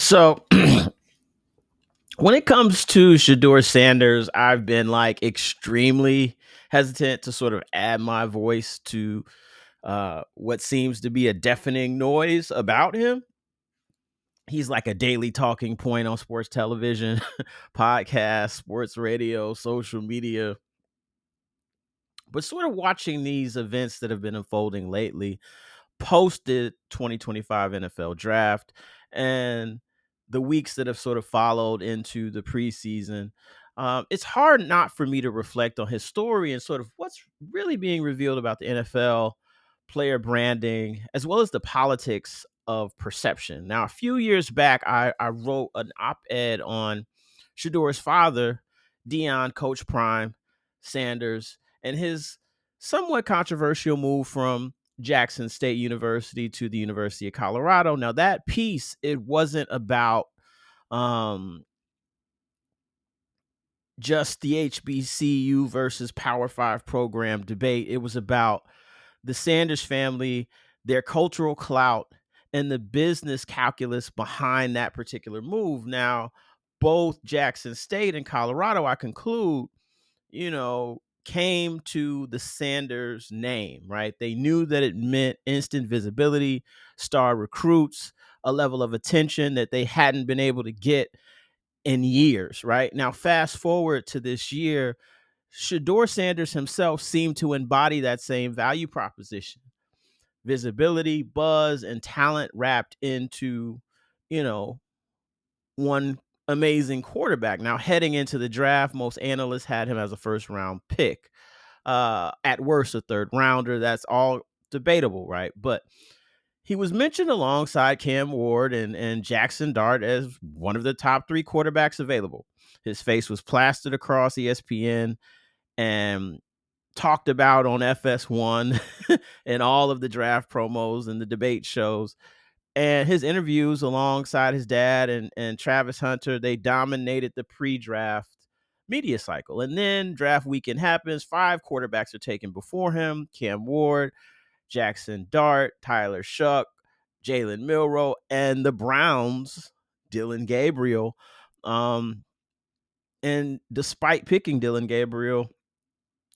So when it comes to Shedeur Sanders, I've been like extremely hesitant to sort of add my voice to what seems to be a deafening noise about him. He's like a daily talking point on sports television, podcast, sports radio, social media. But sort of watching these events that have been unfolding lately, posted 2025 NFL draft and the weeks that have sort of followed into the preseason, it's hard not for me to reflect on his story and sort of what's really being revealed about the NFL player branding, as well as the politics of perception. Now, a few years back, I wrote an op ed on Shadeur's father, Coach Prime Sanders, and his somewhat controversial move from Jackson State University to the University of Colorado. Now that piece, it wasn't about um just the HBCU versus Power 5 program debate. It was about the Sanders family, their cultural clout, and the business calculus behind that particular move. Now, both Jackson State and Colorado, I conclude, came to the Sanders name, right? They knew that it meant instant visibility, star recruits, a level of attention that they hadn't been able to get in years, right? Now, fast forward to this year, Shedeur Sanders himself seemed to embody that same value proposition: visibility, buzz, and talent wrapped into, you know, one amazing quarterback. Now, heading into the draft, most analysts had him as a first round pick. At worst, a third rounder. That's all debatable, right? But he was mentioned alongside Cam Ward and Jackson Dart as one of the top three quarterbacks available. His face was plastered across ESPN and talked about on FS1 and all of the draft promos and the debate shows. And his interviews alongside his dad and Travis Hunter, they dominated the pre-draft media cycle. And then draft weekend happens. 5 quarterbacks are taken before him: Cam Ward, Jackson Dart, Tyler Shuck, Jalen Milroe, and the Browns, Dylan Gabriel. And despite picking Dylan Gabriel,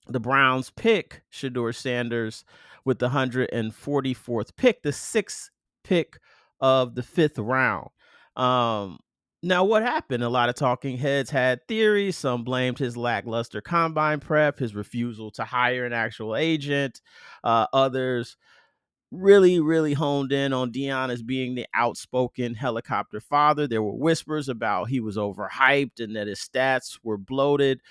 the Browns pick Shedeur Sanders with the 144th pick, the 6th pick of the 5th round. Now, what happened? A lot of talking heads had theories. Some blamed his lackluster combine prep, his refusal to hire an actual agent. Others really, really honed in on Deion as being the outspoken helicopter father. There were whispers about he was overhyped and that his stats were bloated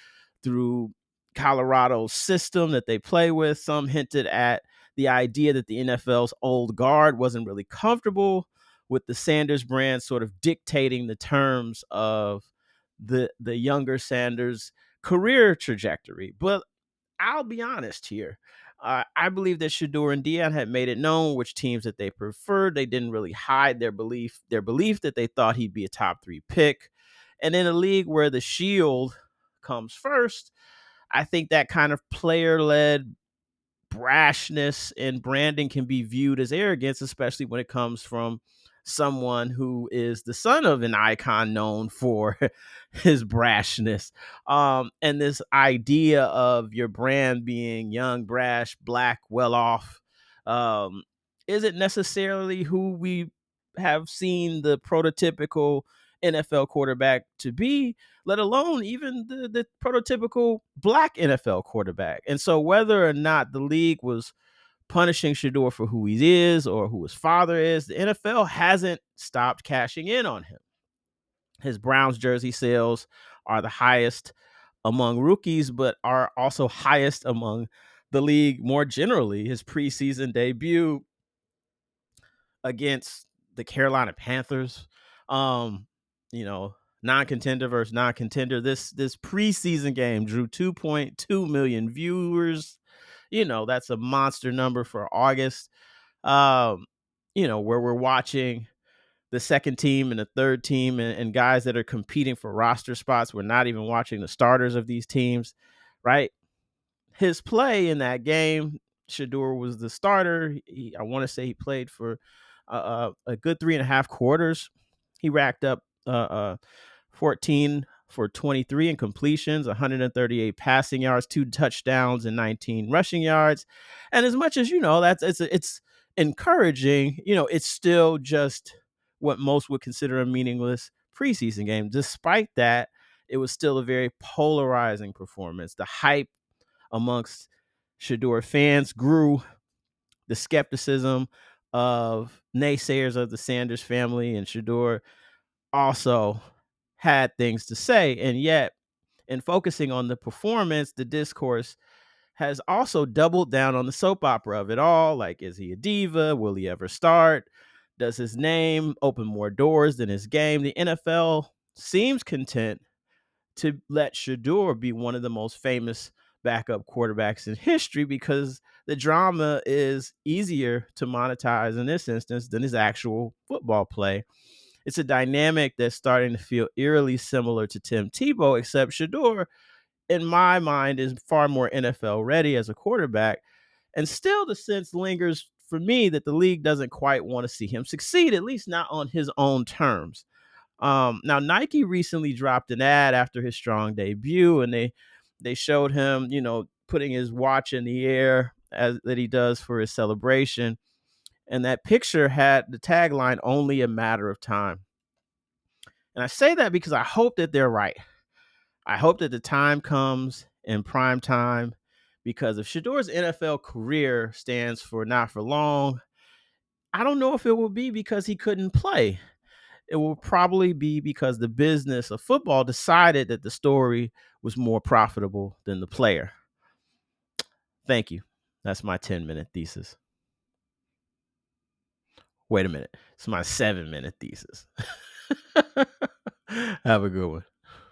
through Colorado's system that they play with. Some hinted at the idea that the NFL's old guard wasn't really comfortable with the Sanders brand sort of dictating the terms of the younger Sanders career trajectory. But I'll be honest here. I believe that Shedeur and Deion had made it known which teams that they preferred. They didn't really hide their belief that they thought he'd be a top 3 pick. And in a league where the shield comes first, I think that kind of player-led brashness and branding can be viewed as arrogance, especially when it comes from someone who is the son of an icon known for his brashness. And this idea of your brand being young, brash, black, well off, isn't necessarily who we have seen the prototypical NFL quarterback to be, let alone even the prototypical black NFL quarterback. And so whether or not the league was punishing Shedeur for who he is or who his father is, the NFL hasn't stopped cashing in on him. His Browns jersey sales are the highest among rookies, but are also highest among the league more generally. His preseason debut against the Carolina Panthers, um, you know, non-contender versus non-contender. This preseason game drew 2.2 million viewers. That's a monster number for August. Um, where we're watching the second team and the third team and guys that are competing for roster spots. We're not even watching the starters of these teams, right? His play in that game, Shedeur was the starter. I want to say he played for a good 3.5 quarters. He racked up 14 for 23 in completions, 138 passing yards, 2 touchdowns, and 19 rushing yards. And as much as it's encouraging, it's still just what most would consider a meaningless preseason game. Despite that, it was still a very polarizing performance. The hype amongst Shedeur fans grew. The skepticism of naysayers of the Sanders family and Shedeur also had things to say. And yet, in focusing on the performance, the discourse has also doubled down on the soap opera of it all. Like, is he a diva? Will he ever start? Does his name open more doors than his game? The NFL seems content to let Shedeur be one of the most famous backup quarterbacks in history because the drama is easier to monetize in this instance than his actual football play. It's a dynamic that's starting to feel eerily similar to Tim Tebow, except Shedeur, in my mind, is far more NFL ready as a quarterback. And still the sense lingers for me that the league doesn't quite want to see him succeed, at least not on his own terms. Now, Nike recently dropped an ad after his strong debut, and they showed him, putting his watch in the air as that he does for his celebration. And that picture had the tagline, "Only a matter of time." And I say that because I hope that they're right. I hope that the time comes in prime time, because if Shedeur's NFL career stands for not for long, I don't know if it will be because he couldn't play. It will probably be because the business of football decided that the story was more profitable than the player. Thank you. That's my 10-minute thesis. Wait a minute. It's my 7-minute thesis. Have a good one.